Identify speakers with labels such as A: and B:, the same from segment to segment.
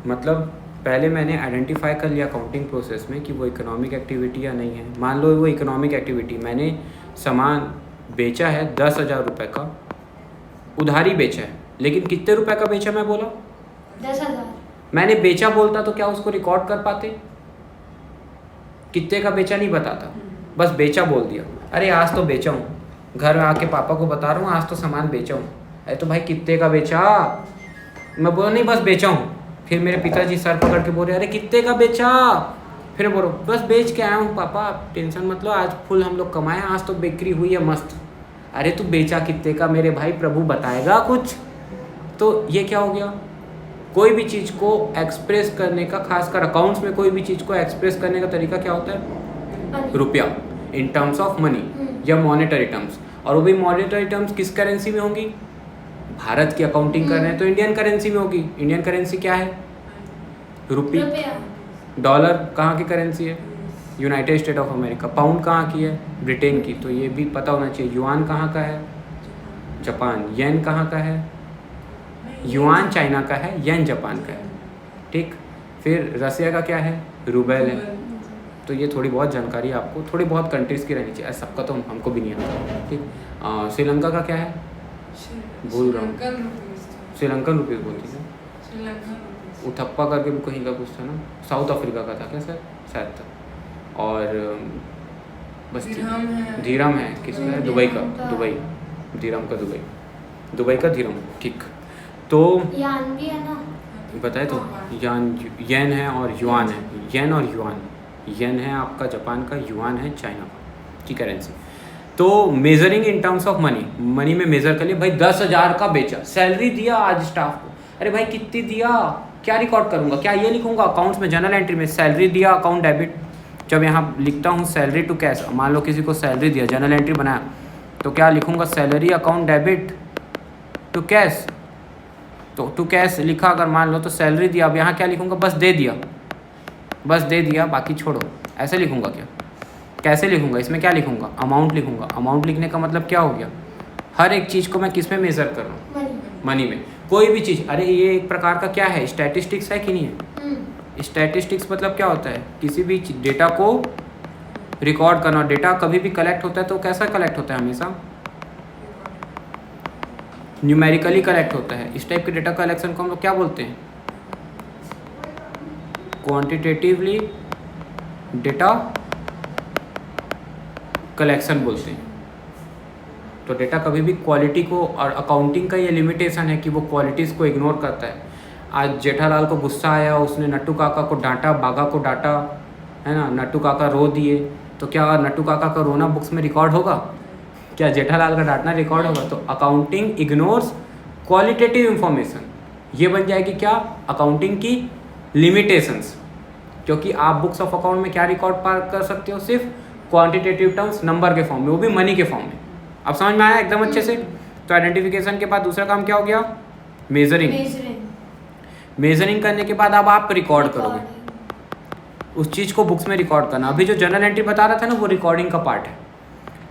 A: मतलब पहले मैंने आइडेंटिफाई कर लिया अकाउंटिंग प्रोसेस में कि वो इकोनॉमिक एक्टिविटी या नहीं है। मान लो वो इकोनॉमिक एक्टिविटी, मैंने सामान बेचा है 10,000 रुपये का, उधारी बेचा है, लेकिन कितने रुपए का बेचा मैं बोला?
B: 10,000।
A: मैंने बेचा बोलता तो क्या उसको रिकॉर्ड कर पाते? कितने का बेचा नहीं बताता, बस बेचा बोल दिया। अरे आज तो बेचा हूँ, घर में आके पापा को बता रहा हूँ आज तो सामान बेचा हूँ। अरे तो भाई कितने का बेचा? मैं बोला नहीं बस बेचा हूँ। फिर मेरे पिताजी सर पकड़ के बोल रहे अरे कितने का बेचा? फिर बोलो बस बेच के आया हूँ पापा, टेंशन मत लो, आज फुल हम लोग कमाए, आज तो बिक्री हुई है मस्त। अरे तू बेचा कितने का मेरे भाई, प्रभु बताएगा कुछ? तो ये क्या हो गया? कोई भी चीज़ को एक्सप्रेस करने का, खासकर अकाउंट्स में कोई भी चीज़ को एक्सप्रेस करने का तरीका क्या होता है? रुपया, इन टर्म्स ऑफ मनी या मॉनेटरी टर्म्स। और वो भी मॉनेटरी टर्म्स किस करेंसी में होंगी? भारत की अकाउंटिंग कर रहे हैं तो इंडियन करेंसी में होगी। इंडियन करेंसी क्या है? रुपी। डॉलर कहाँ की करेंसी है? United state of America. Pound कहाँ की है? ब्रिटेन की। तो ये भी पता होना चाहिए। युआन कहाँ का है? जापान। येन कहाँ का है? युआन चाइना का है, येन जापान का है। ठीक। फिर रसिया का क्या है? रूबेल है। तो ये थोड़ी बहुत जानकारी आपको थोड़ी बहुत कंट्रीज़ की रहनी चाहिए, सबका तो हमको भी नहीं आता। ठीक। श्रीलंका का क्या है? भूल रहा हूँ। श्रीलंकन रुपीज़ बोलती है। उथप्पा करके भी कहीं का कुछ था ना, साउथ अफ्रीका का था क्या सर? शायद था। और बस धीरम है किसका है? दुबई का। दुबई, धीरम का दुबई, दुबई का धीरम। ठीक। तो
B: यान भी है ना,
A: बताए तो यान, येन है और युआन है। येन और युआन, येन है आपका जापान का, युआन है चाइना की करेंसी। तो measuring in terms of money, money में मेजर कर लिया भाई 10,000 का बेचा, सैलरी दिया आज स्टाफ को। अरे भाई कितनी दिया, क्या रिकॉर्ड करूँगा? क्या ये लिखूंगा अकाउंट्स में जनरल एंट्री में सैलरी दिया अकाउंट डेबिट? जब यहाँ लिखता हूँ सैलरी टू कैश, मान लो किसी को सैलरी दिया, जनरल एंट्री बनाया, तो क्या लिखूंगा? Salary account debit to cash. तो टू कैश लिखा अगर मान लो, तो सैलरी दिया। अब यहाँ क्या लिखूंगा? बस दे दिया, बस दे दिया, बाकी छोड़ो। ऐसे लिखूंगा क्या? कैसे लिखूंगा? इसमें क्या लिखूंगा? अमाउंट लिखूंगा। अमाउंट लिखने का मतलब क्या हो गया? हर एक चीज़ को मैं किस में मेज़र कर रहा हूँ? मनी में। कोई भी चीज़, अरे ये एक प्रकार का क्या है? स्टैटिस्टिक्स है कि नहीं है? स्टैटिस्टिक्स मतलब क्या होता है? किसी भी डेटा को रिकॉर्ड करना। डेटा कभी भी कलेक्ट होता है तो कैसा कलेक्ट होता है? हमेशा न्यूमेरिकली कलेक्ट होता है। इस टाइप के डेटा कलेक्शन को हम लोग क्या बोलते हैं? क्वांटिटेटिवली डेटा कलेक्शन बोलते हैं। तो डेटा कभी भी क्वालिटी को, और अकाउंटिंग का ये लिमिटेशन है कि वो क्वालिटीज़ को इग्नोर करता है। आज जेठालाल को गुस्सा आया, उसने नट्टू काका को डांटा, बाघा को डांटा, है ना, नट्टू काका रो दिए, तो क्या नट्टू काका का रोना बुक्स में रिकॉर्ड होगा? क्या जेठालाल का डांटना रिकॉर्ड होगा? तो अकाउंटिंग इग्नोर्स क्वालिटेटिव इंफॉर्मेशन। ये बन जाएगी क्या? अकाउंटिंग की लिमिटेशंस। क्योंकि आप बुक्स ऑफ अकाउंट में क्या रिकॉर्ड पार कर सकते हो? सिर्फ क्वांटिटेटिव टर्म्स, नंबर के फॉर्म में, वो भी मनी के फॉर्म में। अब समझ में आया एकदम अच्छे से? तो आइडेंटिफिकेशन के बाद दूसरा काम क्या हो गया? मेजरिंग। मेजरिंग करने के बाद अब आप रिकॉर्ड करोगे उस चीज़ को, बुक्स में रिकॉर्ड करना। अभी जो जनरल एंट्री बता रहा था ना, वो रिकॉर्डिंग का पार्ट है।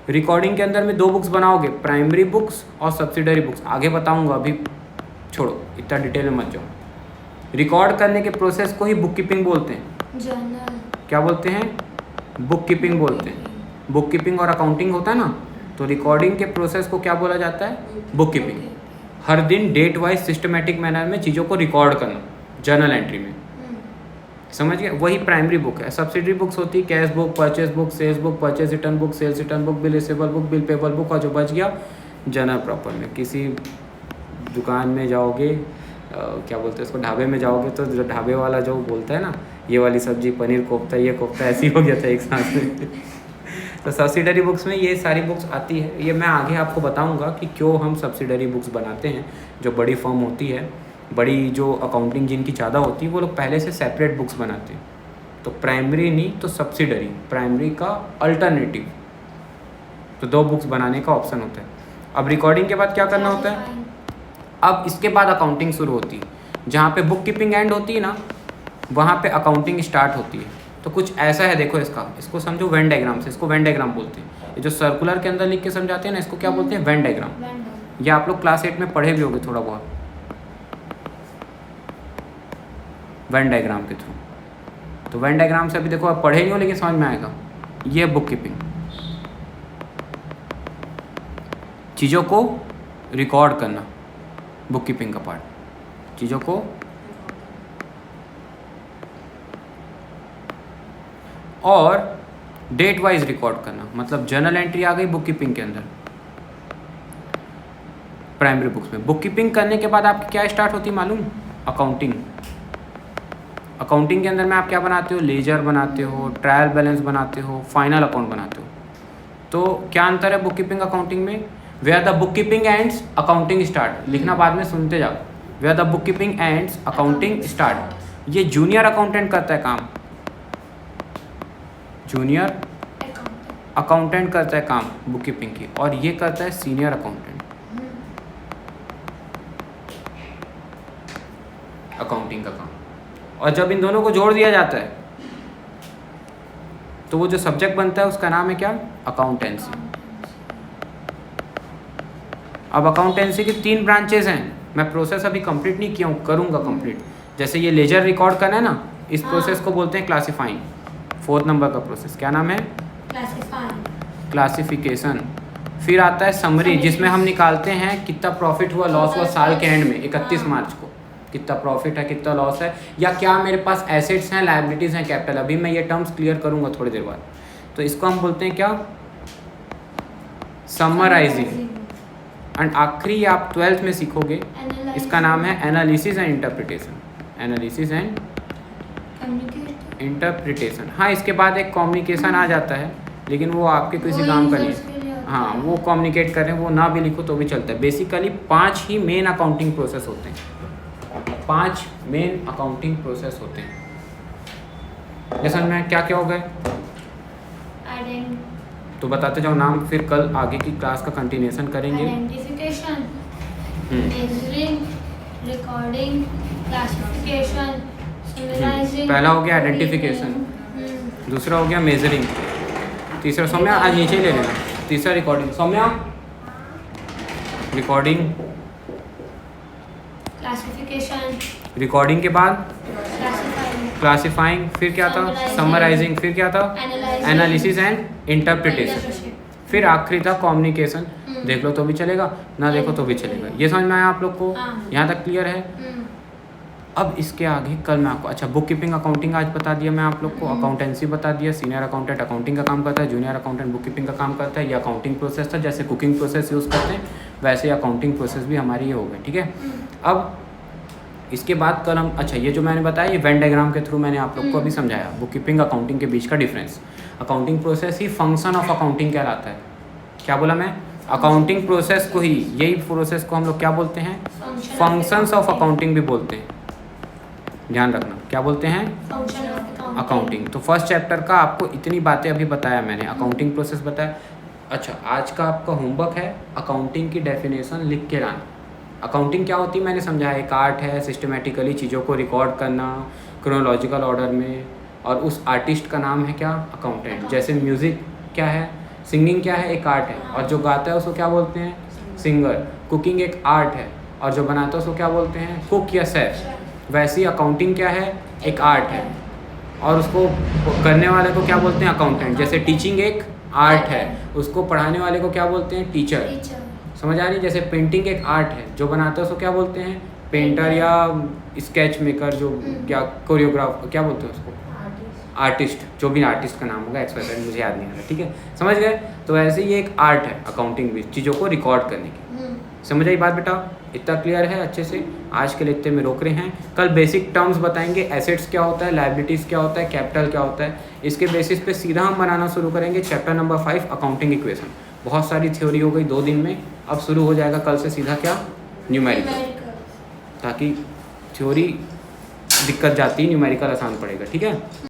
A: रिकॉर्डिंग के अंदर में 2 बुक्स बनाओगे, प्राइमरी बुक्स और सब्सिडरी बुक्स। आगे बताऊंगा, अभी छोड़ो, इतना डिटेल में मत जाओ। रिकॉर्ड करने के प्रोसेस को ही बुक कीपिंग बोलते हैं।
B: जर्नल
A: क्या बोलते हैं? बुक कीपिंग बोलते हैं। बुक कीपिंग और अकाउंटिंग होता है ना, तो रिकॉर्डिंग के प्रोसेस को क्या बोला जाता है? Book keeping. हर दिन डेट वाइज सिस्टमेटिक मैनर में चीज़ों को रिकॉर्ड करना जर्नल एंट्री में। समझ गए? वही प्राइमरी बुक है। सब्सिडरी बुक्स होती है cash book, purchase book, sales book, purchase return book, sales return book, bill receivable book, bill payable book, और जो बच गया जर्नल प्रॉपर में। किसी दुकान में जाओगे, क्या बोलते हैं उसको, ढाबे में जाओगे, तो जो ढाबे वाला जो बोलता है ना, ये वाली सब्जी, पनीर कोफ्ता, ये कोफ्ता, ऐसी हो गया था एक साथ में। तो सब्सिडरी बुक्स में ये सारी बुक्स आती है। ये मैं आगे आपको बताऊंगा कि क्यों हम सब्सिडरी बुक्स बनाते हैं। जो बड़ी फर्म होती है, बड़ी जो अकाउंटिंग जिनकी ज़्यादा होती है, वो लोग पहले से सेपरेट बुक्स बनाते हैं। तो प्राइमरी नहीं तो सब्सिडरी, प्राइमरी का अल्टरनेटिव, तो 2 बुक्स बनाने का ऑप्शन होता है। अब रिकॉर्डिंग के बाद क्या करना होता है? अब इसके बाद अकाउंटिंग शुरू होती है। जहाँ पे बुक कीपिंग एंड होती है ना, वहाँ पे अकाउंटिंग स्टार्ट होती है। तो कुछ ऐसा है, देखो इसको समझो वेन डायग्राम से। इसको वेन डायग्राम बोलते हैं। ये जो सर्कुलर के अंदर लिख के समझाते हैं ना, इसको क्या बोलते हैं? Venn diagram. ये आप लोग क्लास 8 में पढ़े भी होंगे थोड़ा बहुत। वेन डायग्राम के थ्रू। तो वेन डायग्राम से अभी देखो आप पढ़े नहीं हो लेकिन समझ में आएगा। ये बुक कीपिंग, चीज़ों को रिकॉर्ड करना, बुक कीपिंग का पार्ट, चीज़ों को और डेट वाइज रिकॉर्ड करना, मतलब जर्नल एंट्री आ गई बुक कीपिंग के अंदर प्राइमरी बुक्स में। बुक कीपिंग करने के बाद आपकी क्या स्टार्ट होती है मालूम? अकाउंटिंग। अकाउंटिंग के अंदर में आप क्या बनाते हो? लेजर बनाते हो, ट्रायल बैलेंस बनाते हो, फाइनल अकाउंट बनाते हो। तो क्या अंतर है बुक कीपिंग अकाउंटिंग में? Where the bookkeeping ends accounting start, लिखना बाद में सुनते जाओ। Where the bookkeeping ends accounting start. ये जूनियर अकाउंटेंट करता है काम, जूनियर अकाउंटेंट करता है काम बुक कीपिंग की, और ये करता है सीनियर अकाउंटेंट अकाउंटिंग का काम। और जब इन दोनों को जोड़ दिया जाता है तो वो जो सब्जेक्ट बनता है उसका नाम है क्या? अकाउंटेंसी। अब अकाउंटेंसी की 3 ब्रांचेस हैं। मैं प्रोसेस अभी कंप्लीट नहीं किया हूँ, करूँगा कंप्लीट। जैसे ये लेजर रिकॉर्ड करना है ना, इस प्रोसेस को बोलते हैं क्लासिफाइंग। 4th नंबर का प्रोसेस क्या नाम है? क्लासिफिकेशन। फिर आता है समरी, जिसमें हम निकालते हैं कितना प्रॉफिट हुआ, लॉस हुआ साल के एंड में 31 मार्च को, कितना प्रॉफिट है, कितना लॉस है, या क्या मेरे पास एसेट्स हैं, लायबिलिटीज़ हैं, कैपिटल। अभी मैं ये टर्म्स क्लियर करूँगा थोड़ी देर बाद। तो इसको हम बोलते हैं क्या? समराइजिंग। एंड आखिरी आप 12th में सीखोगे, इसका नाम है analysis and interpretation. Analysis and interpretation. हाँ, इसके बाद एक कम्युनिकेशन आ जाता है, लेकिन वो आपके किसी काम का नहीं है। हाँ, वो कम्युनिकेट करें, वो ना भी लिखो तो भी चलता है। बेसिकली 5 ही मेन अकाउंटिंग प्रोसेस होते हैं। 5 मेन अकाउंटिंग प्रोसेस होते हैं। जैसा में क्या क्या हो गए तो बताते जाओ नाम, फिर कल आगे की क्लास का कंटिन्यूएशन करेंगे।
B: Identification, measuring, recording, classification, summarising.
A: पहला हो गया आइडेंटिफिकेशन, दूसरा हो गया मेजरिंग, तीसरा सौम्या आज नीचे ही ले लेना, तीसरा recording. Saumya recording,
B: classification,
A: recording के बाद क्लासिफाइंग, फिर क्या था? समराइजिंग, फिर क्या था? एनालिसिस एंड इंटरप्रिटेशन, फिर आखिरी था कम्युनिकेशन। देख लो तो भी चलेगा, ना देखो तो भी चलेगा। ये समझ में आया आप लोग को? यहाँ तक क्लियर है? अब इसके आगे कल मैं आपको, अच्छा बुक कीपिंग अकाउंटिंग आज बता दिया मैं आप लोग को, अकाउंटेंसी बता दिया। सीनियर अकाउंटेंट अकाउंटिंग का काम करता है, जूनियर अकाउंटेंट बुक कीपिंग का काम करता है। ये अकाउंटिंग प्रोसेस था, जैसे कुकिंग प्रोसेस यूज़ करते हैं वैसे अकाउंटिंग प्रोसेस भी हमारी ये हो गई। ठीक है, अब इसके बाद कल हम, अच्छा ये जो मैंने बताया ये वेन डायग्राम के थ्रू मैंने आप लोग को अभी समझाया बुक कीपिंग अकाउंटिंग के बीच का difference. Accounting process he function of accounting कहलाता है। क्या बोला मैं? अकाउंटिंग प्रोसेस को ही, यही प्रोसेस को हम लोग क्या बोलते हैं? फंक्शंस ऑफ अकाउंटिंग भी बोलते हैं। ध्यान रखना, क्या बोलते हैं? अकाउंटिंग। तो फर्स्ट चैप्टर का आपको इतनी बातें अभी बताया मैंने, अकाउंटिंग प्रोसेस बताया। अच्छा, आज का आपका होमवर्क है अकाउंटिंग की डेफिनेशन लिख के लाना। अकाउंटिंग क्या होती है मैंने समझाया, एक आर्ट है, सिस्टमेटिकली चीज़ों को रिकॉर्ड करना क्रोनोलॉजिकल ऑर्डर में, और उस आर्टिस्ट का नाम है क्या? अकाउंटेंट। जैसे म्यूज़िक क्या है, सिंगिंग क्या है? एक आर्ट है, और जो गाता है उसको क्या बोलते हैं? सिंगर। कुकिंग एक आर्ट है, और जो बनाता है उसको क्या बोलते हैं? कुक या शेफ। वैसी अकाउंटिंग क्या है? एक आर्ट है, और उसको करने वाले को क्या बोलते हैं? अकाउंटेंट। जैसे टीचिंग एक आर्ट है, उसको पढ़ाने वाले को क्या बोलते हैं? टीचर। समझ आ रही? जैसे पेंटिंग एक आर्ट है, जो बनाता है उसको क्या बोलते हैं? पेंटर या स्केच मेकर, जो क्या कोरियोग्राफ क्या बोलते हैं उसको? आर्टिस्ट। जो भी आर्टिस्ट का नाम होगा, एक्सपर्ट, मुझे याद नहीं आ रहा। ठीक है, समझ गए? तो ऐसे ये एक आर्ट है अकाउंटिंग भी, चीज़ों को रिकॉर्ड करने की। समझ आई बात बेटा? इतना क्लियर है अच्छे से? आज के लिए इतने में रोक रहे हैं। कल बेसिक टर्म्स बताएंगे, एसेट्स क्या होता है, लायबिलिटीज़ क्या होता है, कैपिटल क्या होता है। इसके बेसिस पे सीधा हम बनाना शुरू करेंगे चैप्टर नंबर 5 अकाउंटिंग इक्वेशन। बहुत सारी थ्योरी हो गई 2 दिन में, अब शुरू हो जाएगा कल से सीधा क्या? न्यूमेरिकल, ताकि थ्योरी दिक्कत जाती है, न्यूमेरिकल आसान पड़ेगा। ठीक है।